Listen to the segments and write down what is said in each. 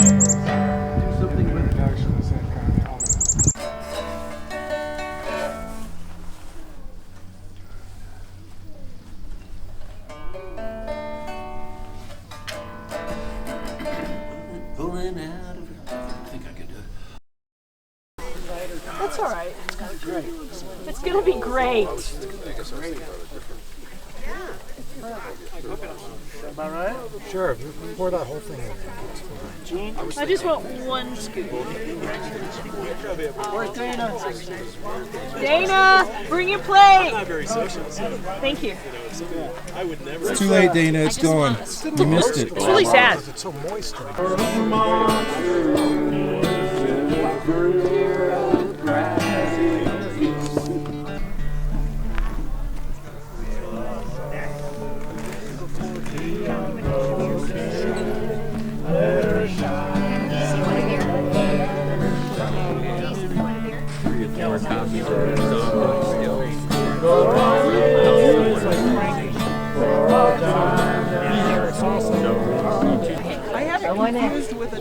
something with it actually is that kind of element. Pulling out of it. I think I could do it. That's all right. It's going to be great. Am I right? Sure. Pour that whole thing in. I just want one scoop. Where's Dana? Dana, bring your plate. Not very social, so Thank you. I would never. It's too late, Dana. It's gone. You missed it. It's really sad. It's so moist.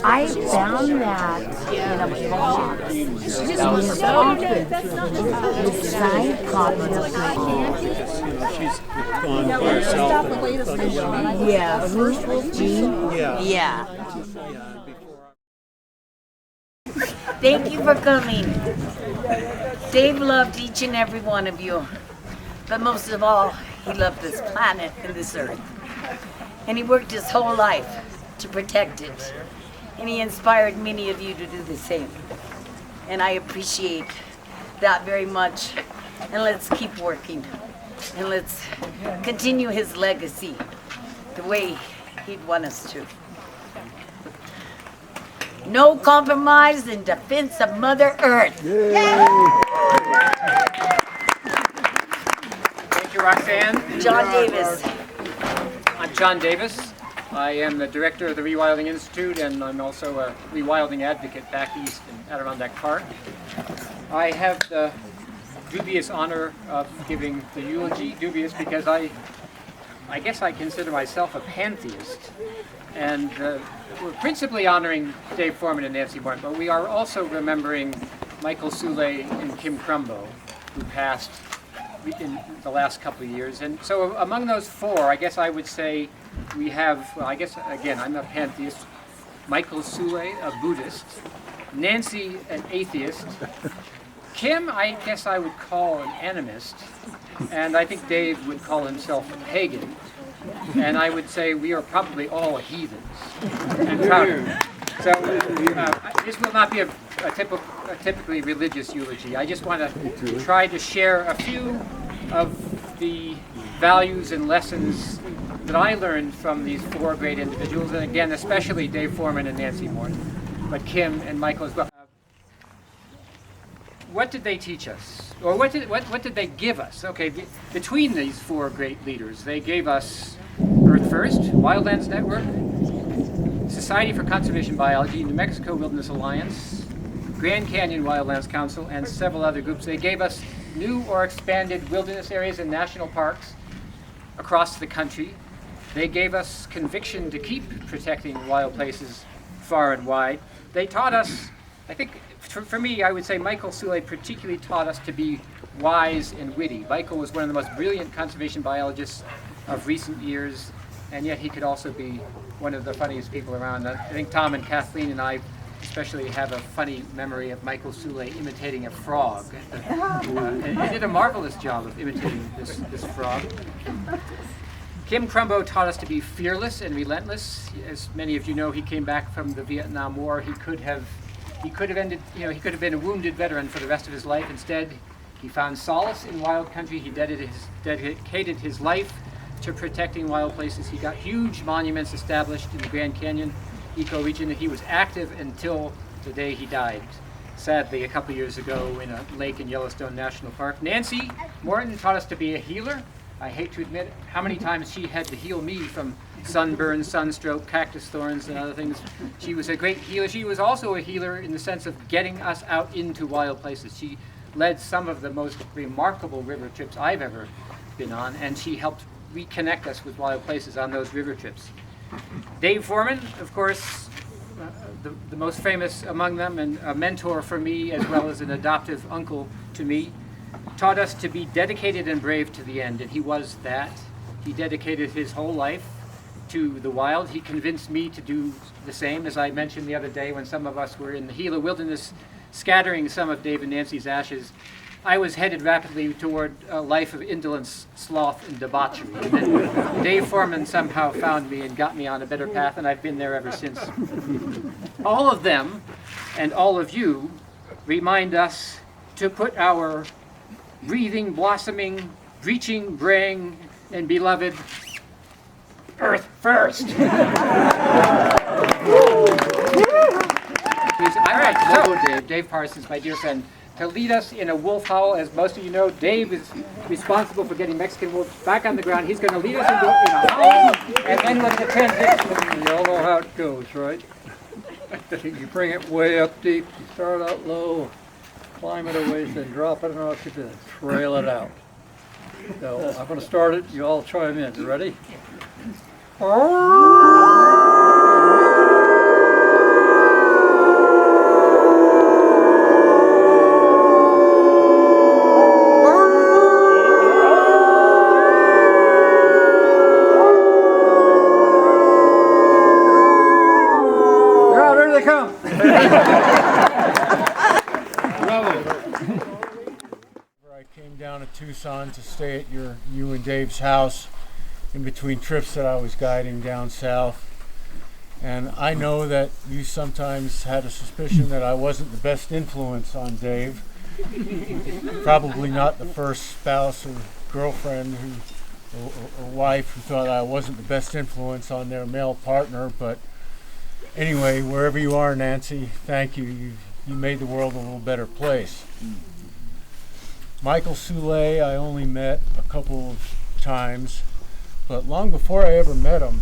I found that in a box. It's just so good. The side copy of the She's gone by herself. yeah, first World yeah. Thank you for coming. Dave loved each and every one of you, but most of all, he loved this planet and this earth. And he worked his whole life to protect it. And he inspired many of you to do the same. And I appreciate that very much. And let's keep working. And let's continue his legacy the way he'd want us to. No compromise in defense of Mother Earth. Thank you, Roxanne. John Davis. I'm John Davis. I am the director of the Rewilding Institute, and I'm also a rewilding advocate back east in Adirondack Park. I have the dubious honor of giving the eulogy. Dubious because I guess I consider myself a pantheist. And we're principally honoring Dave Foreman and Nancy Morton, but we are also remembering Michael Soule and Kim Crumbo, who passed in the last couple of years. And so among those four, I guess I would say we have, well, I guess, again, I'm a pantheist, Michael Soule, a Buddhist, Nancy, an atheist, Kim, I guess I would call an animist, and I think Dave would call himself a pagan, and I would say we are probably all heathens, and proud of it. So this will not be a typically religious eulogy. I just want to try to share a few of the values and lessons that I learned from these four great individuals, and again, especially Dave Foreman and Nancy Morton, but Kim and Michael as well. What did they teach us? Or what did they give us? Okay, between these four great leaders, they gave us Earth First, Wildlands Network, Society for Conservation Biology, New Mexico Wilderness Alliance, Grand Canyon Wildlands Council, and several other groups. They gave us new or expanded wilderness areas and national parks across the country. They gave us conviction to keep protecting wild places far and wide. They taught us, I think, for me, I would say Michael Soule particularly taught us to be wise and witty. Michael was one of the most brilliant conservation biologists of recent years, and yet he could also be one of the funniest people around. I think Tom and Kathleen and I especially have a funny memory of Michael Soule imitating a frog. And he did a marvelous job of imitating this frog. Kim Crumbo taught us to be fearless and relentless. As many of you know, he came back from the Vietnam War. He could have ended, he could have been a wounded veteran for the rest of his life. Instead, he found solace in wild country. He dedicated his life to protecting wild places. He got huge monuments established in the Grand Canyon ecoregion. He was active until the day he died, sadly, a couple years ago in a lake in Yellowstone National Park. Nancy Morton taught us to be a healer. I hate to admit how many times she had to heal me from sunburn, sunstroke, cactus thorns, and other things. She was a great healer. She was also a healer in the sense of getting us out into wild places. She led some of the most remarkable river trips I've ever been on, and she helped reconnect us with wild places on those river trips. Dave Foreman, of course, the most famous among them and a mentor for me as well as an adoptive uncle to me, taught us to be dedicated and brave to the end, and he was that. He dedicated his whole life to the wild. He convinced me to do the same, as I mentioned the other day when some of us were in the Gila wilderness scattering some of Dave and Nancy's ashes. I was headed rapidly toward a life of indolence, sloth, and debauchery. And then Dave Foreman somehow found me and got me on a better path, and I've been there ever since. All of them, and all of you, remind us to put our breathing, blossoming, reaching, braying, and beloved Earth first. All right, so Dave Parsons, my dear friend, to lead us in a wolf howl. As most of you know, Dave is responsible for getting Mexican wolves back on the ground. He's going to lead us in a howl, and then we're going to transition. You all know how it goes, right? You bring it way up deep, you start out low, climb it a ways, then drop it an octave, and trail it out. So I'm going to start it, you all chime in. You ready? Tucson to stay at you and Dave's house in between trips that I was guiding down south. And I know that you sometimes had a suspicion that I wasn't the best influence on Dave. Probably not the first spouse or girlfriend or wife who thought I wasn't the best influence on their male partner. But anyway, wherever you are, Nancy, thank you. You made the world a little better place. Michael Soule, I only met a couple of times, but long before I ever met him,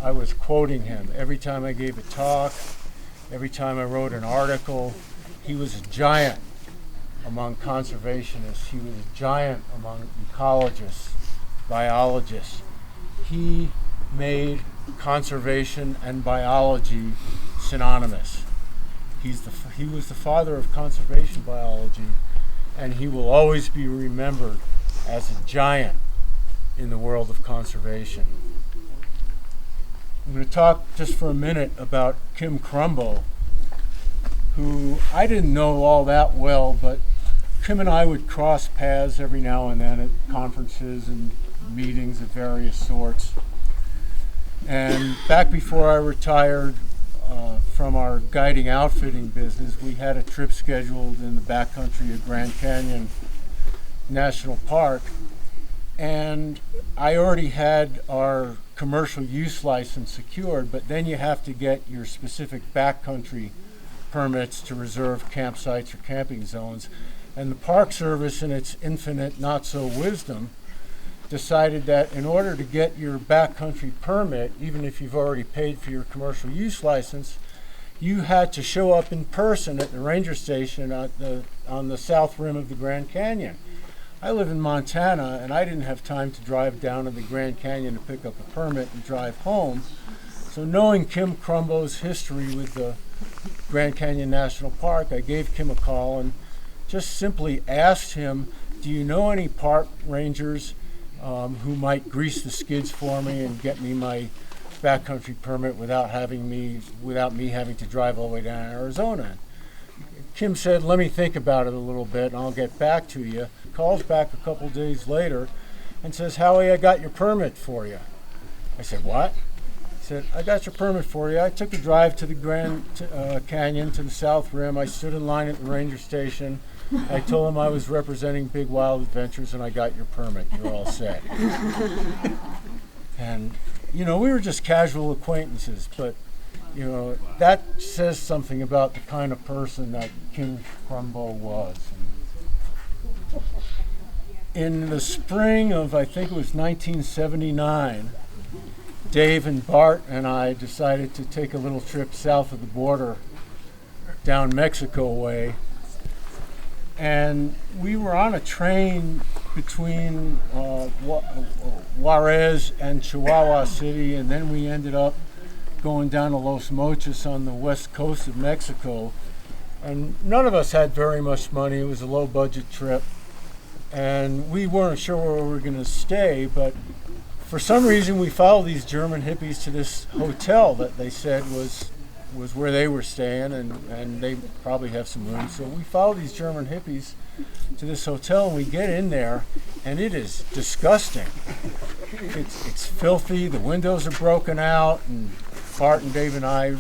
I was quoting him. Every time I gave a talk, every time I wrote an article, he was a giant among conservationists. He was a giant among ecologists, biologists. He made conservation and biology synonymous. He was the father of conservation biology, and he will always be remembered as a giant in the world of conservation. I'm going to talk just for a minute about Kim Crumbo, who I didn't know all that well, but Kim and I would cross paths every now and then at conferences and meetings of various sorts. And back before I retired from our guiding outfitting business, we had a trip scheduled in the backcountry of Grand Canyon National Park, and I already had our commercial use license secured, but then you have to get your specific backcountry permits to reserve campsites or camping zones. And the Park Service, in its infinite not-so-wisdom, decided that in order to get your backcountry permit, even if you've already paid for your commercial use license, you had to show up in person at the ranger station on the south rim of the Grand Canyon. I live in Montana, and I didn't have time to drive down to the Grand Canyon to pick up a permit and drive home. So knowing Kim Crumbo's history with the Grand Canyon National Park, I gave Kim a call and just simply asked him, do you know any park rangers who might grease the skids for me and get me my backcountry permit without me having to drive all the way down to Arizona? Kim said, let me think about it a little bit and I'll get back to you. Calls back a couple days later and says, Howie, I got your permit for you. I said, what? He said, I got your permit for you. I took a drive to the Grand Canyon to the South Rim. I stood in line at the ranger station. I told him I was representing Big Wild Adventures and I got your permit. You're all set. And, we were just casual acquaintances, but, that says something about the kind of person that Kim Crumbo was. In the spring of, I think it was 1979, Dave and Bart and I decided to take a little trip south of the border down Mexico way. And we were on a train between Juarez and Chihuahua City, and then we ended up going down to Los Mochis on the west coast of Mexico. And none of us had very much money. It was a low budget trip. And we weren't sure where we were going to stay, but for some reason we followed these German hippies to this hotel that they said was where they were staying, and they probably have some rooms. So we followed these German hippies to this hotel, and we get in there, and it is disgusting. It's filthy. The windows are broken out, and Bart and Dave and I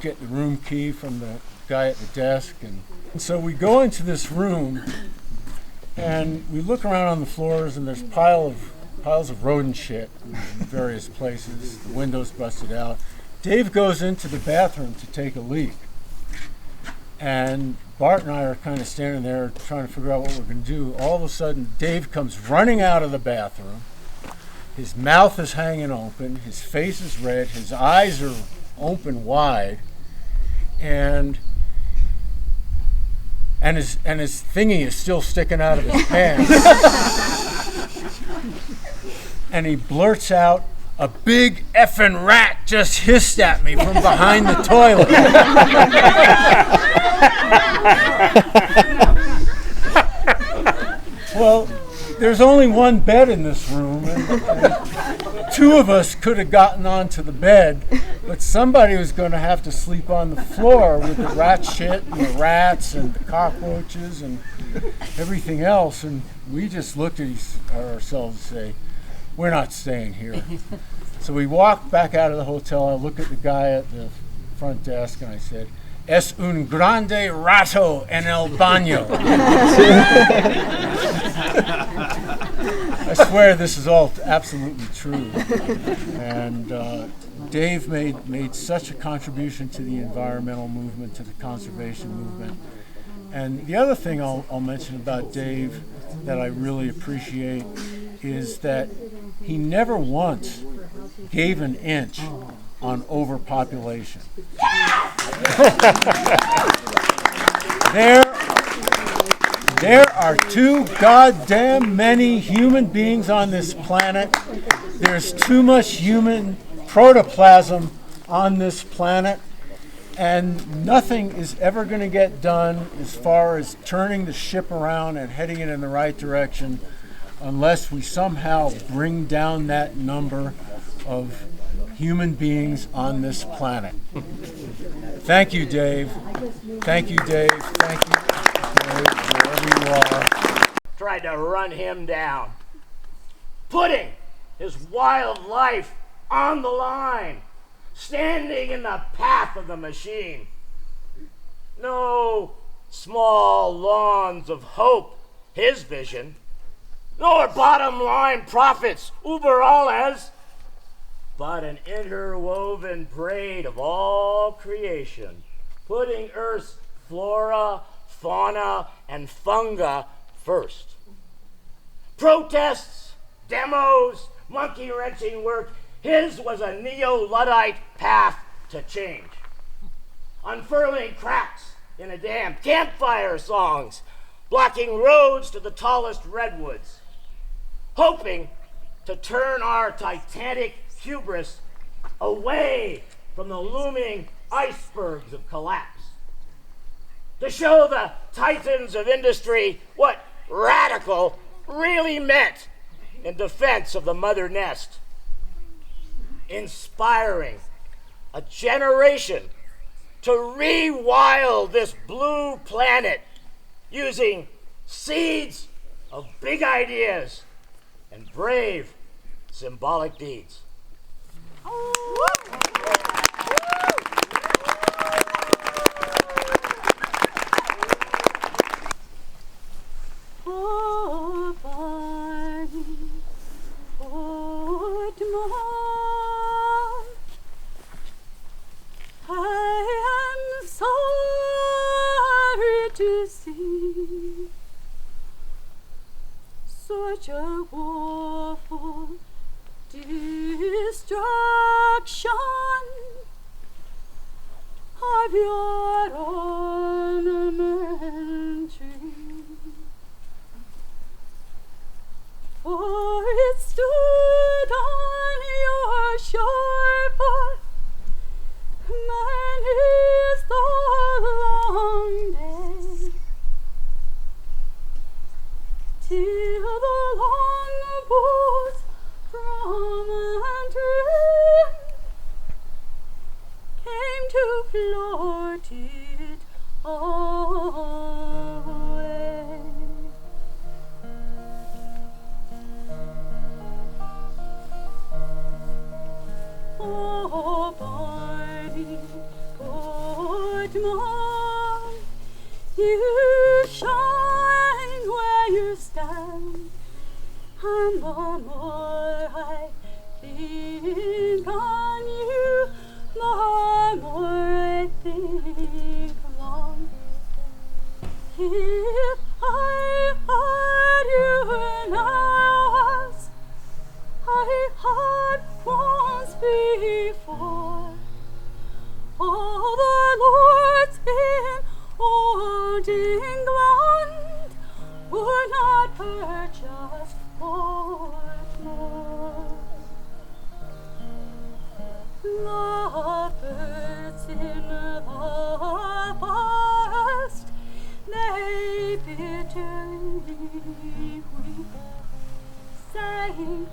get the room key from the guy at the desk, and so we go into this room, and we look around on the floors, and there's piles of rodent shit in various places. The windows busted out. Dave goes into the bathroom to take a leak, and Bart and I are kind of standing there trying to figure out what we're going to do. All of a sudden, Dave comes running out of the bathroom. His mouth is hanging open, his face is red, his eyes are open wide, and his thingy is still sticking out of his pants. And he blurts out, "A big effing rat just hissed at me from behind the toilet." Well, there's only one bed in this room, and two of us could have gotten onto the bed, but somebody was going to have to sleep on the floor with the rat shit and the rats and the cockroaches and everything else. And we just looked at ourselves and say, "We're not staying here." So we walked back out of the hotel. I looked at the guy at the front desk and I said, "Es un grande rato en el baño." I swear this is all absolutely true. And Dave made such a contribution to the environmental movement, to the conservation movement. And the other thing I'll mention about Dave that I really appreciate is that he never once gave an inch on overpopulation. There are too goddamn many human beings on this planet. There's too much human protoplasm on this planet, and nothing is ever going to get done as far as turning the ship around and heading it in the right direction unless we somehow bring down that number of human beings on this planet. Thank you, Dave. Thank you, Dave. Thank you, Dave, wherever you are. Tried to run him down, putting his wild life on the line, standing in the path of the machine. No small lawns of hope, his vision, nor bottom line profits, über alles, but an interwoven braid of all creation, putting Earth's flora, fauna, and fungi first. Protests, demos, monkey-wrenching work, his was a neo-Luddite path to change. Unfurling cracks in a dam, campfire songs, blocking roads to the tallest redwoods, hoping to turn our titanic hubris away from the looming icebergs of collapse, to show the titans of industry what radical really meant in defense of the mother nest, inspiring a generation to rewild this blue planet using seeds of big ideas and brave symbolic deeds. I am sorry to see such a woeful destruction of your ornamental, for it stood on your shore for till the long boats from Antrim came to float it away. Oh, Barney Portman, you shine where you stand, and the more I think on you, the more I think wrong. If I had you now as I had once before, all the lords in old England would not purchase Portmore. Lovebirds in the forest, they bitterly weep, saying,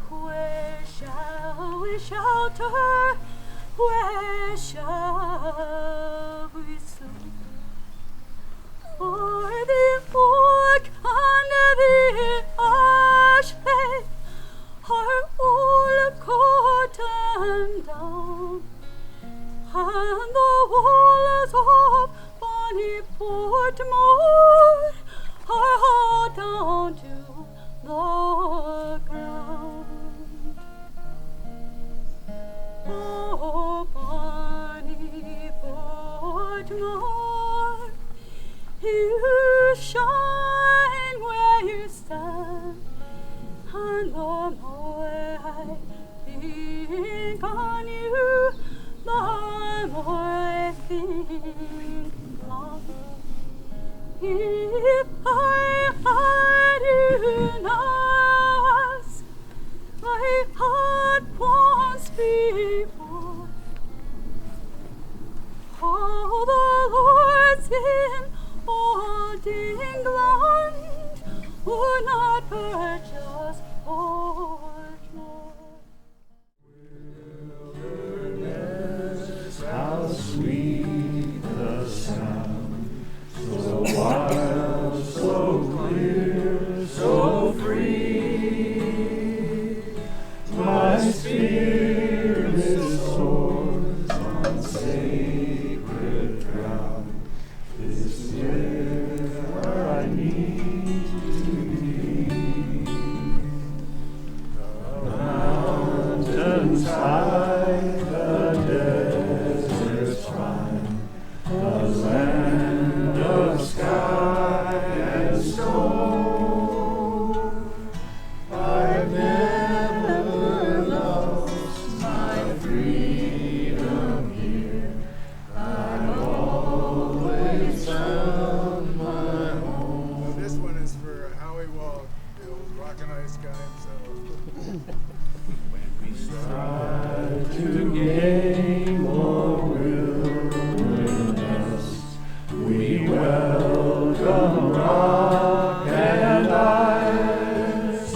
where shall we shelter? Where shall we sleep? For the oak and the ash they are all cotton down, and the walls of bonny Portmore are all down to the ground. Oh, bonny Portmore, you shine where you stand, and the more I think on you, the more I think long. If I had you now as I had once before, all the lords in old England would not purchase Portmore. How sweet the sound, so wild, so clear, so free. My spirit soars on sacred ground. This is where I need to be. The mountains high, the deserts fine, the land of sky and stone. I've never lost my freedom here. I've always found my home. Well, this one is for Howie Wall, the old rock and ice guy himself. Strive to gain more wilderness. We welcome rock and ice,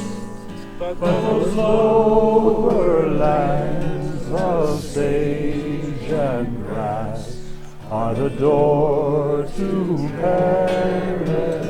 but those lower lands of sage and grass are the door to paradise.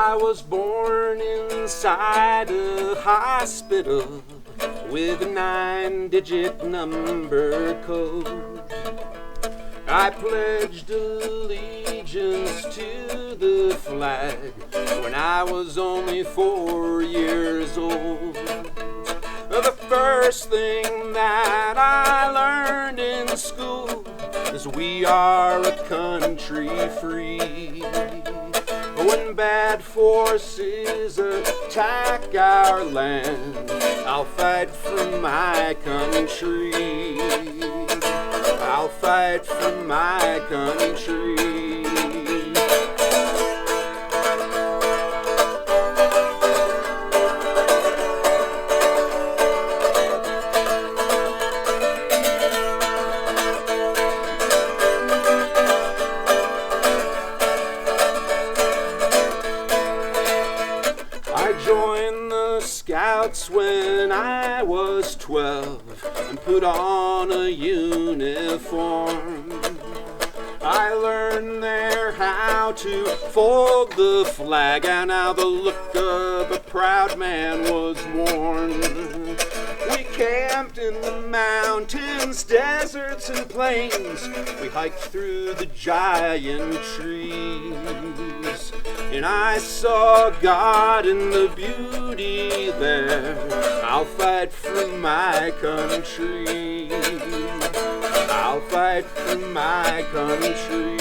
I was born inside a hospital with a 9-digit number code. I pledged allegiance to the flag when I was only 4 years old. The first thing that I learned in school is we are a country free. When bad forces attack our land, I'll fight for my country. I'll fight for my country. When I was 12 and put on a uniform, I learned there how to fold the flag and how the look of a proud man was worn. We camped in the mountains, deserts, and plains. We hiked through the giant trees. And I saw God in the beauty there. I'll fight for my country. I'll fight for my country.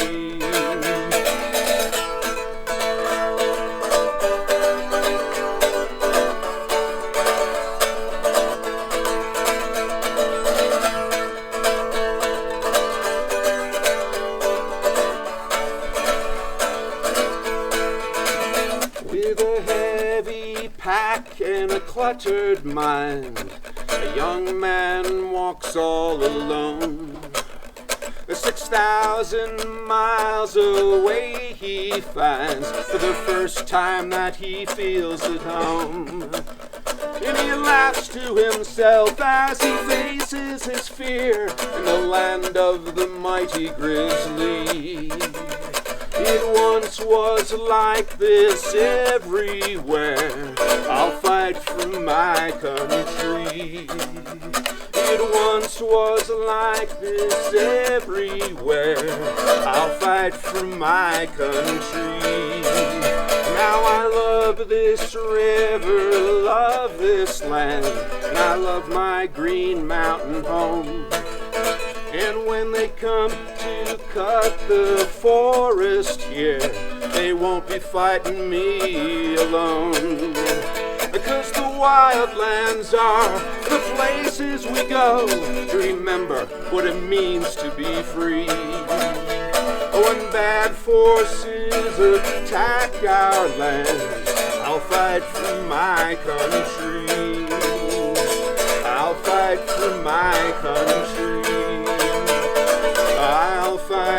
In a cluttered mind, a young man walks all alone. 6,000 miles away he finds for the first time that he feels at home. And he laughs to himself as he faces his fear in the land of the mighty grizzly. It once was like this everywhere. I'll fight for my country. It once was like this everywhere. I'll fight for my country. Now I love this river, love this land, and I love my green mountain home. And when they come to cut the forest here, they won't be fighting me alone. Because the wildlands are the places we go to remember what it means to be free. When bad forces attack our land, I'll fight for my country. I'll fight for my country. I'll fight